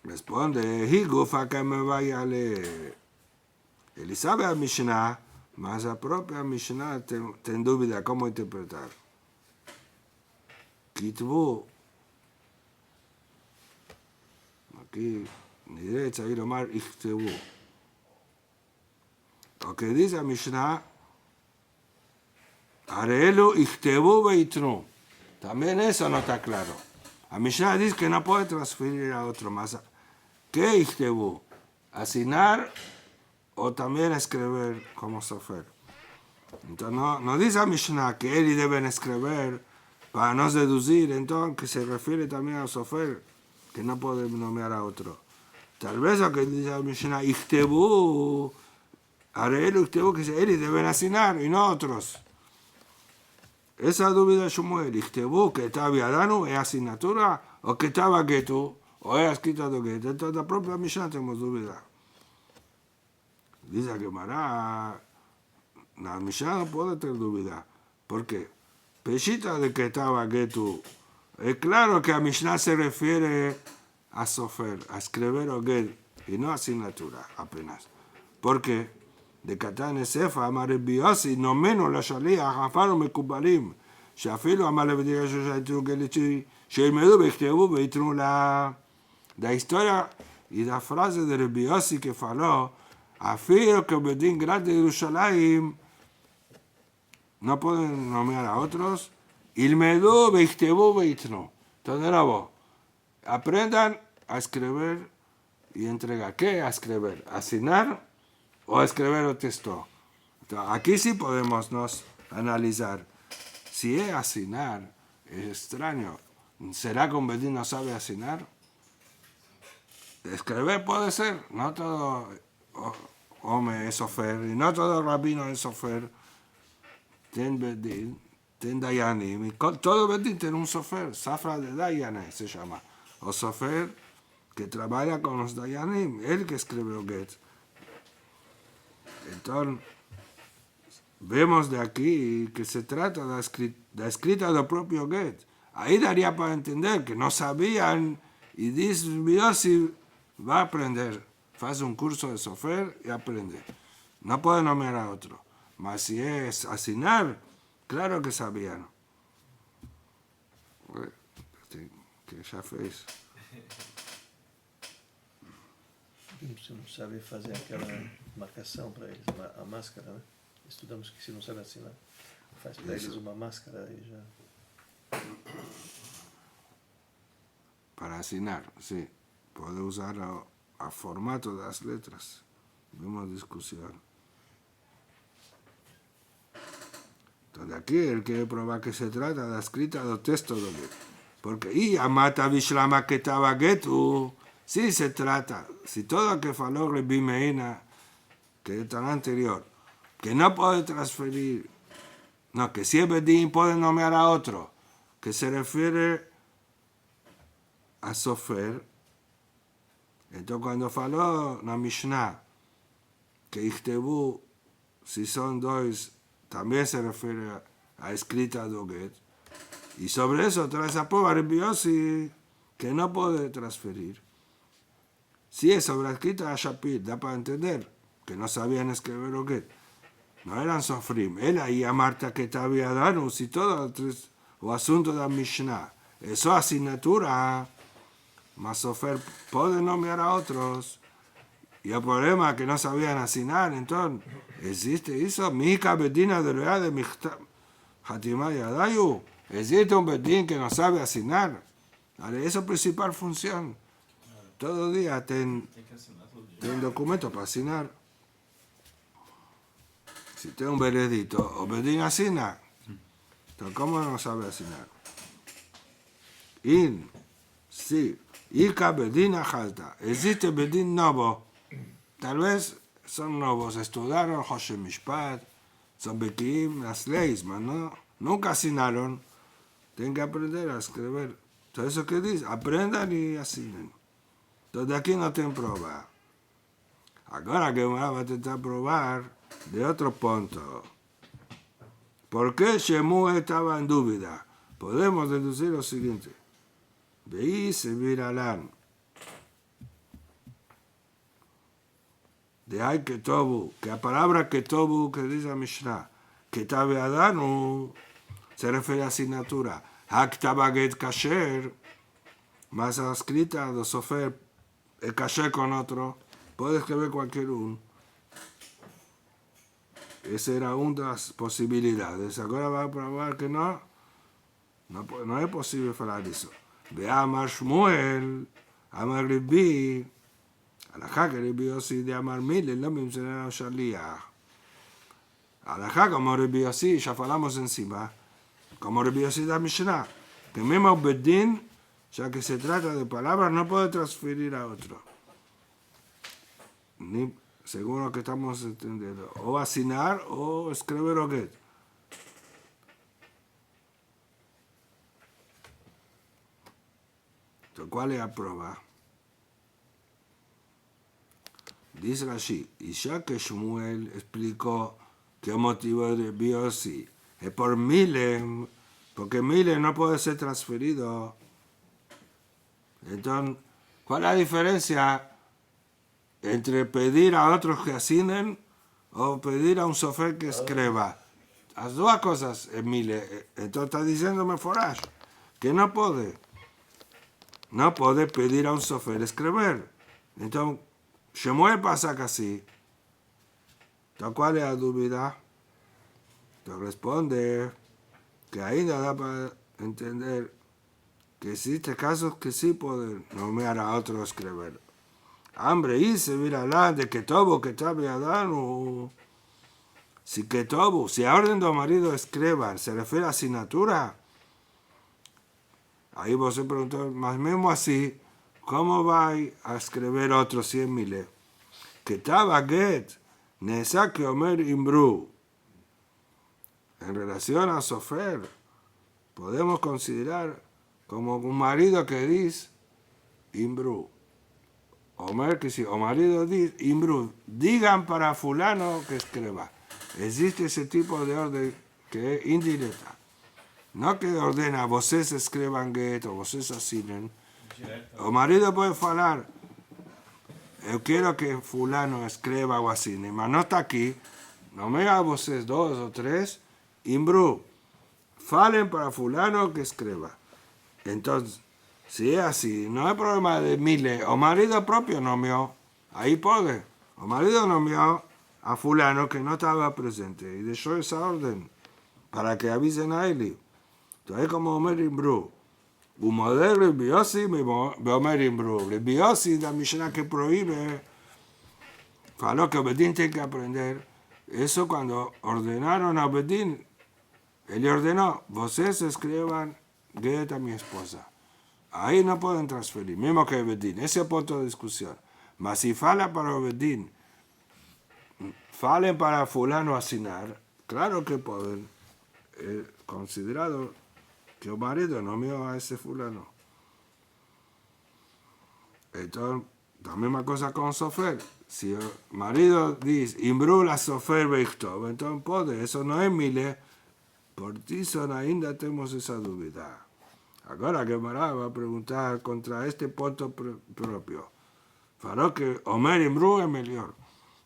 Responde, Higufa que me vaya a leer. Él sabe a Mishnah, mas la propia Mishnah ten dúvida cómo interpretar. Kitbu, aquí ni derecha y lomar Ichtebu. Lo que dice la Mishnah, Arelu Ichtebu Beitnu. También eso no está claro. La Mishnah dice que no puede transferir a otro más. ¿Qué Ichtebu? Asignar o también escribir como sofer. Entonces no dice a Mishnah que él deben escribir para no deducir, entonces que se refiere también al sofer, que no puede nombrar a otro. Tal vez lo que dice a Mishnah, Ichtebu, Arelu Ichtebu, que él deben asignar y no otros. Esa duda de Shmuel, Ichtebu, que estaba Adanu, es asignatura, o que estaba Getu, o es escrito de Getu. Entonces la propia Mishnah tenemos duda. Dice que Mará, la Mishnah no puede tener duda. ¿Por qué? Peshita de que estaba Getu. Es claro que a Mishnah se refiere a sofer, a escribir o get, y no a asignatura apenas. ¿Por qué? De Katane Sefa, Amar Biosi, no menos la Shalia, Jafaro Mekubalim, Shafilo Amar Levidia Shoshaitru Gelichi, Sheilmedu Bechtebu Beitru la historia y la frase de Biosi que faló, afirmo que Bedín Grande de Jerusalén no pueden nombrar a otros, Ilmedu Bechtebu Beitru. Entonces, de nuevo, aprendan a escribir y entregar. ¿Qué a escribir? Asignar o escribir el texto. Entonces, aquí sí podemos nos analizar. Si es asignar, es extraño. ¿Será que un bedín no sabe asignar? Escribir puede ser. No todo hombre es sofer y no todo rabino es sofer. Ten bedín, ten dayanim. Y todo bedín tiene un sofer. Safra de dayanim se llama. O sofer que trabaja con los dayanim. Él que escribe el get. Entonces, vemos de aquí que se trata de la escrita del propio get. Ahí daría para entender que no sabían y dice, si va a aprender, hace un curso de sofer y aprende. No puede nombrar a otro. Mas si es asignar, claro que sabían. Que já fez. Se não sabe fazer aquela marcação para eles, a máscara, né? Estudamos que se não sabe assinar, faz para eles uma máscara e já. Para asignar, sí. Puede usar el formato de las letras. Vemos discusión. Entonces aquí él quiere probar que se trata de la escrita del texto de Get. Porque, y amata vishlama que estaba Getu, sí se trata, si todo lo que faló Rebbi Meina, que es tan anterior, que no puede transferir, no, que si es bedín puede nombrar a otro, que se refiere a sofer. Entonces cuando faló la Mishnah, que Ichtebu, si son dos, también se refiere a escrita de Get. Y sobre eso trae esa prueba Rebbi que no puede transferir. Si es sobre la escrita de Shapir, da para entender que no sabían escribir o Get. No eran sofrim. Él ahí a Marta que te había dado, si todo o asunto de la Mishnah. Eso asignatura. Mas sofer puede nombrar a otros. Y el problema es que no sabían asignar. Entonces, existe eso. Mi hija bedina de lo de Hatimah Yadayu. Existe un bedín que no sabe asignar. Vale, esa es la principal función. Todo día ten Tem que assinar todo dia. documento para asignar. Si tiene un veredicto o bedín asigna, entonces ¿cómo no sabe asignar? Sí, Ika bedín ajalta. Existe bedín nuevo. Tal vez son nuevos, estudiaron Hoshem Mishpat, son bequim, las leyes, pero no, nunca asignaron. Tienen que aprender a escribir. Entonces, ¿eso qué dice? Aprendan y asignen. Entonces, de aquí no tienen prueba. Ahora que va a intentar probar de otro punto. ¿Por qué Shemuel estaba en duda? Podemos deducir lo siguiente. Veí se viralán. De ahí que tobu, que la palabra que tobu que dice la Mishnah, que tabe adanu, se refiere a asignatura. Haktabaget kasher, más escrita de sofer, el kasher con otro, puede escribir cualquier uno. Esa era una de las posibilidades. Ahora va a probar que no es posible hablar eso. Ve Amar Shmuel, Amar Rabbi, Alajá que Rabbi Yossi de Amar Mile, no me mencionaron Shaliach. Alajá como Rabbi Yossi, ya hablamos encima, como Rabbi Yossi de Mishnah, que mismo bedín, ya que se trata de palabras, no puede transferir a otro. Ni según lo que estamos entendiendo, o asignar o escribir o get. Entonces, ¿cuál es la prueba? Dice Rashi, y ya que Shmuel explicó que el motivo de Biosi es por Milem, porque Milem no puede ser transferido. Entonces, ¿cuál es la diferencia entre pedir a otros que asignen o pedir a un sofer que escriba? Las dos cosas es Milem. Entonces está diciéndome Forash que no puede pedir a un sofer escribir. Entonces, Shemuel pasa casi. Entonces, ¿cuál es la duda? Entonces responde que ahí no da para entender que existen casos que sí pueden nombrar a otro escribir. Hambre y se mira hablar de que todo que está dando. Si que todo, si a orden de marido escriban, se refiere a asignatura. Ahí vos se preguntó, más mismo así, ¿cómo va a escribir otro 100.000? Que estaba get, nesa que omer imbru. En relación a sofer, podemos considerar como un marido que dice imbru. Omer que si o marido dice imbru, digan para fulano que escriba. Existe ese tipo de orden que es indirecta. No que ordena, vocês escrevan get o vocês assinen. Direto. O marido puede falar, yo quiero que fulano escriba o assine, mas no está aquí. No me a vocês dos o tres, imbru, falen para fulano que escriba. Entonces, si es así, no hay problema de Mile. O marido propio nomeó, ahí puede. O marido nomeó a fulano que no estaba presente y dejó esa orden para que avisen a él. Entonces, como Omer Imbru, un modelo Rabbi Yossi me Omer Imbru. Rabbi Yossi, la Mishnah que prohíbe, faló que Obedín tiene que aprender. Eso cuando ordenaron a Obedín, él le ordenó, vocês escriban get a mi esposa. Ahí no pueden transferir, mismo que Obedín. Ese es el punto de discusión. Mas si fala para Obedín, falen para fulano asignar, claro que pueden, considerado que el marido nomeó a ese fulano. Entonces, la misma cosa con sofer. Si el marido dice, imbru la sofer veichtov, entonces puede, eso no es mile, por ti son ainda tenemos esa duda. Ahora que Mará va a preguntar contra este punto propio. Faró que Omer imbru es mejor.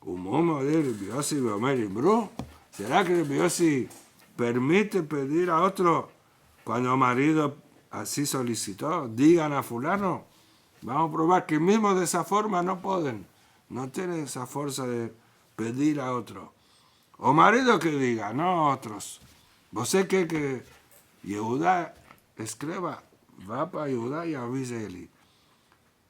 Un momo de Rabbi Yossi y Omer imbru. ¿Será que Rabbi Yossi permite pedir a otro cuando el marido así solicitó? Digan a fulano. Vamos a probar que mismo de esa forma no pueden. No tienen esa fuerza de pedir a otro. O marido que diga, no otros. Você quer que Yehudá escreva? Vá para Yehudá e avise ele.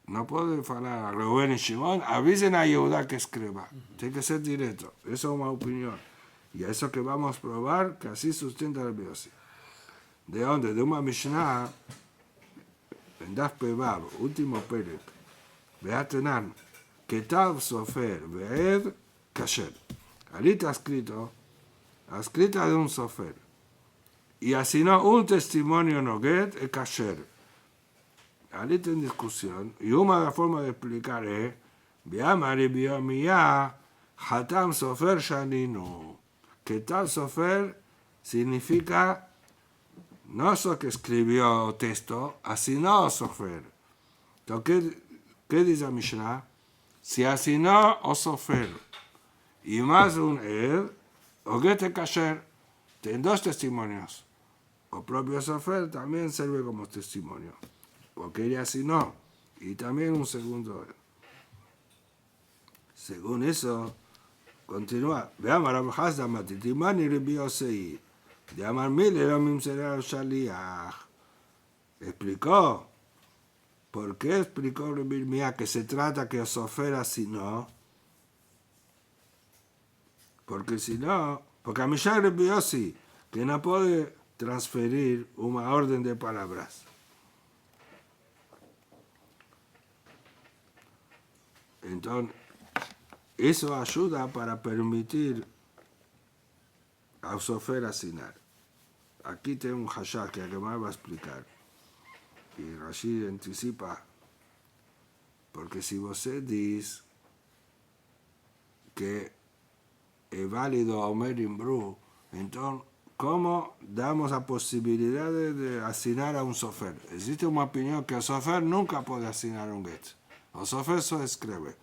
Não pode falar a Reuben e Shimon, avisen a Yehudá que escreva. Tem que ser direto. Esa es una opinión. Y a eso que vamos a probar, que así sustenta el Yossi. ¿De dónde? De una Mishnah, en Daf Pevav, último Perek. Veatenan, Ketav Sofer, Veed Kasher. Ahí está escrito, escrita de un Sofer. Y así no, un testimonio Noguet es Kasher. Ahí está en discusión. Y una forma de explicar es, Veamari Biomiyah, Hatam Sofer Shaninu. Ketav Sofer significa no solo que escribió texto, asignó Sofer. Entonces, ¿qué dice Mishnah? Si asignó o Sofer y más un Ed, o Gete Kasher, tiene dos testimonios. O propio Sofer también sirve como testimonio, porque ella asignó, y también un segundo Ed. Según eso, continúa. Veamos, Rav Hasda Matitimani Rabbi Yosei. De Amar Miller a Mimsera Shaliach. Explicó. ¿Por qué explicó Rabbi Mía que se trata que Sofer asignó? Porque si no, porque a Mishar Rabbi Yossi, que no puede transferir una orden de palabras. Entonces, eso ayuda para permitir a Sofer asignar. Aquí tengo un hashak que además va a explicar. Y Rashid anticipa. Porque si você dice que es válido Omer Imbru, entonces, ¿cómo damos la posibilidad de asignar a un Sofer? Existe una opinión que el Sofer nunca puede asignar un get. El Sofer solo escribe.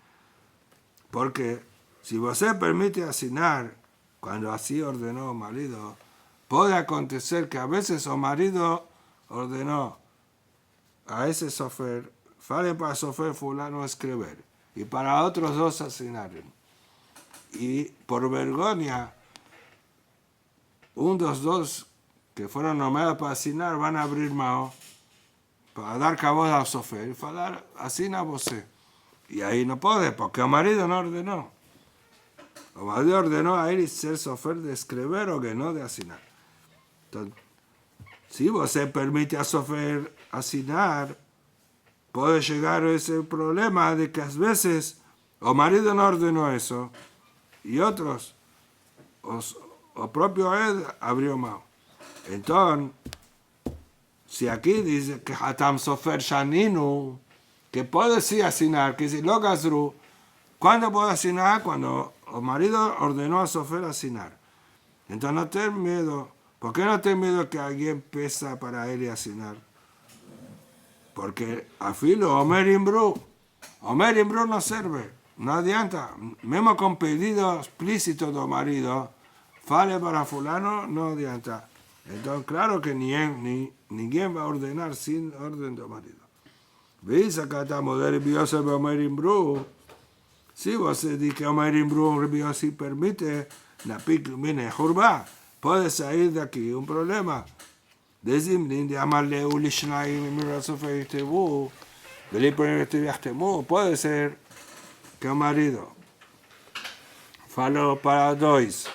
Porque si você permite asignar, cuando así ordenó el marido, puede acontecer que a veces el marido ordenó a ese Sofer, fale para Sofer fulano escribir, y para otros dos asignaron. Y por vergüenza, uno de los dos que fueron nombrados para asignar van a abrir mano para dar cabo al Sofer y falar, asigna você. Y ahí no puede, porque el marido no ordenó. El marido ordenó a él ser Sofer de escribir o que no de asignar. Entonces, si você permite a Sofer asignar, puede llegar a ese problema de que a veces el marido no ordenó eso y otros, el propio Ed abrió mano. Entonces, si aquí dice que Hatam Sofer Shaninu, que puede sí asignar, que si lo Gazru, ¿cuándo puede asignar? Cuando el marido ordenó a Sofer asignar. Entonces no ten miedo. ¿Por qué no ten miedo que alguien pesa para él y asignar? Porque a filo Omer Imbru no sirve, no adianta. Mismo con pedido explícito del marido, fale para fulano, no adianta. Entonces claro que ninguém va a ordenar sin orden del marido. ¿Veis? Acá estamos de Rabbi Yosef y Omer Imbru. Si vos dice que Omer Imbru Rabbi Yosef permite, viene Jurba, puede salir de aquí un problema. Decimlin de amarle Ulishnai y Mira Sofer Tebu, de poner Tebu, puede ser que el marido faló para dos.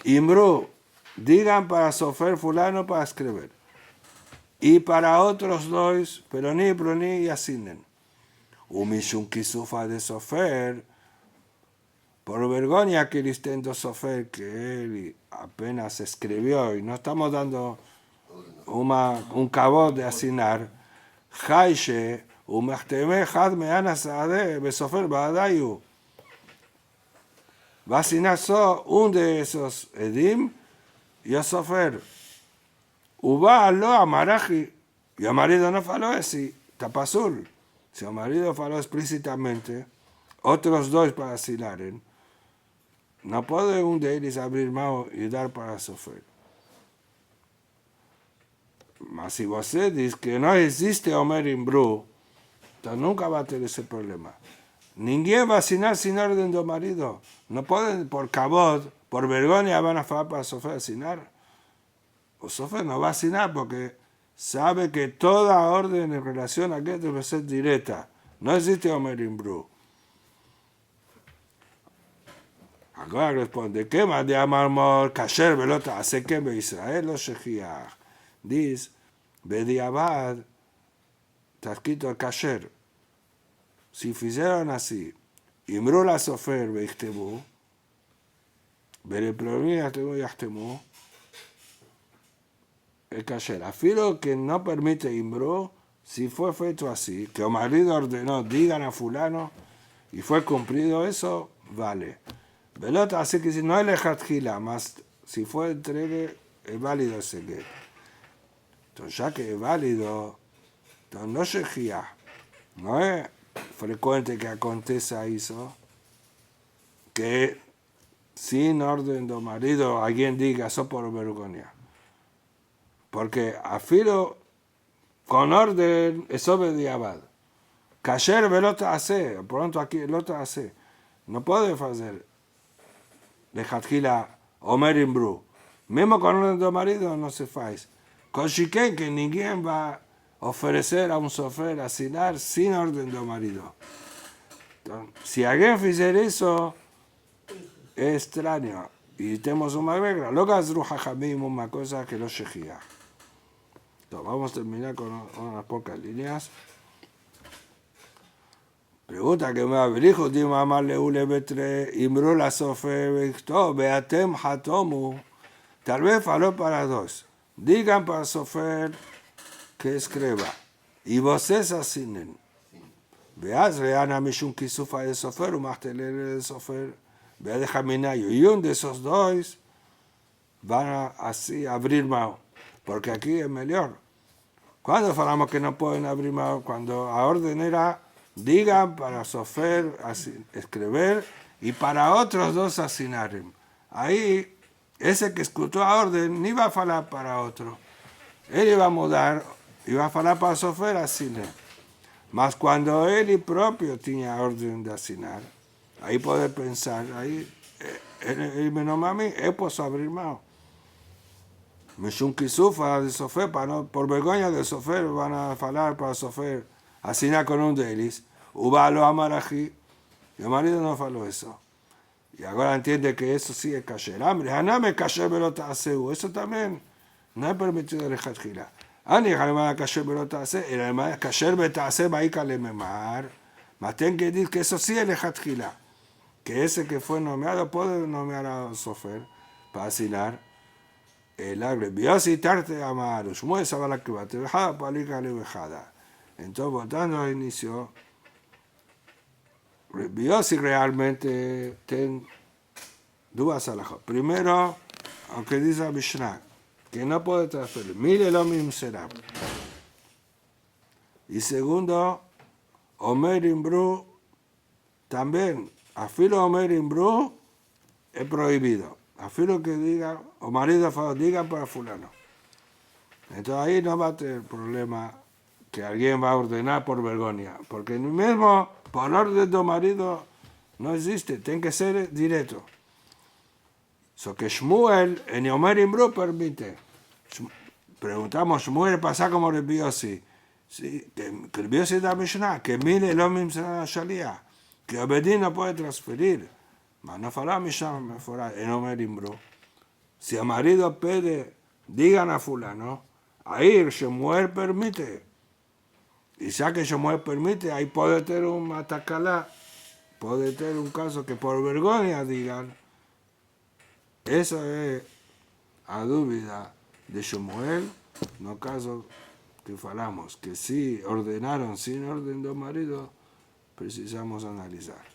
Imbru, digan para Sofer fulano para escribir. Y para otros dos, pero ni y asignen. Umishun Kisufa de Sofer, por vergüenza que el intento Sofer que él apenas escribió, y no estamos dando un cabo de asignar, Jaishe, Umechteme Had Meana Saade, Besofer Badayu. Va a asignar solo un de esos Edim y a Sofer. Uba lo amaraji, y el marido no faló así, tapazul. Si el marido faló explícitamente, otros dos para asignar, no puede un de ellos abrir mano y dar para Sofer. Mas si você dice que no existe Omer Imbru, entonces nunca va a tener ese problema. Ninguém va a asignar sin orden del marido. No pueden, por cabot, por vergüenza, van a falar para Sofer asignar. o sofer no va a asinar porque sabe que toda orden en relación a que debe ser directa. No existe Omer Imbru. Ahora responde, ¿qué más de amor kasher velota hace que en Israel lo shechiach? Dice, bediabad, está escrito el kasher. Si hicieron así, Imru la sofer veichtemu, Berepromi yachtemu, el kasher. Afilo que no permite Imru, si fue feito así, que el marido ordenó, digan a fulano, y fue cumplido eso, vale. Velota, así que si no es lejatjila, más si fue entregue, es válido ese get. Entonces, ya que es válido, entonces no shejía. No es frecuente que acontezca eso, que sin orden del marido alguien diga eso por vergüenza. Porque afilo con orden es obediabad. Kasher velota hace, pronto aquí velota hace. No puede hacer lejatjila Omer Imbru. Mismo con orden del marido no se hace. Con shiken que ninguém va a ofrecer a un sofer asinar sin orden del marido. Entonces, si alguien fizer eso, es extraño. Y tenemos una regla. Lo que es Ruhajamim, una cosa que lo shejía. Entonces, vamos a terminar con unas pocas líneas. Pregunta que me abrijo, di mamá leule betre, Imru la sofer, vecto, beatem hatomu. Tal vez faló para dos. Digan para sofer que escriba. Y vosotros asinen. Veas, reana mishun kisufa de sofer, umachtelele de sofer, vea de jaminayo. Y uno de esos dos van a así abrir mano. Porque aquí es mejor. Cuando falamos que no pueden abrir mano, cuando a orden era, digan para sofer escribir y para otros dos asinar. Ahí, ese que escuchó a orden, ni va a falar para otro. Él iba a mudar, iba a falar para sofer asinar. Mas cuando él propio tenía orden de asinar, ahí puede pensar, ahí, él me nomma a mí, él puede abrir mano. Mishun kisufa de sofer, por vergüenza de sofer, van a falar para sofer, asinar con un de ellos, ubalo amaraji, y el marido no faló eso. Y ahora entiende que eso sí es kasher. Haname kasher velota aseu, eso también no es permitido de lejatjila. Ani halma kasher velota aseu, el alma kasher velota aseu maika le memar. Mas ten que decir que eso sí es lejatjila. Que ese que fue nomeado puede nomear a sofer para asinar. El agre, biosi tarte amaro, shmuel sabala que bate vejada, palika le vejada. Entonces, votando al inicio, biosi realmente ten dos alajos. Primero, aunque dice a Mishnah, que no puede transferir, mire lo mismo será. Y segundo, Omer Imbru, también, afilo Omer Imbru, es prohibido. Afilo que diga, o marido digan para fulano. Entonces ahí no va a tener problema que alguien va a ordenar por vergüenza. Porque ni mismo por orden del marido no existe, tiene que ser directo. So que Shmuel en Omer Imbru permite. Preguntamos, Shmuel pasa como el Biosi. Sí, que el Biosi da Mishnah, que mire lo mismo será la Shalia, que Obedí no puede transferir. Mas no fará Mishnah en Omer Imbru. Si el marido pide, digan a fulano, ahí Shmuel permite. Y ya que Shmuel permite, ahí puede tener un matacalá, puede tener un caso que por vergüenza digan. Eso es a dúvida de Shmuel, no caso que falamos, que si ordenaron sin orden del marido, precisamos analizar.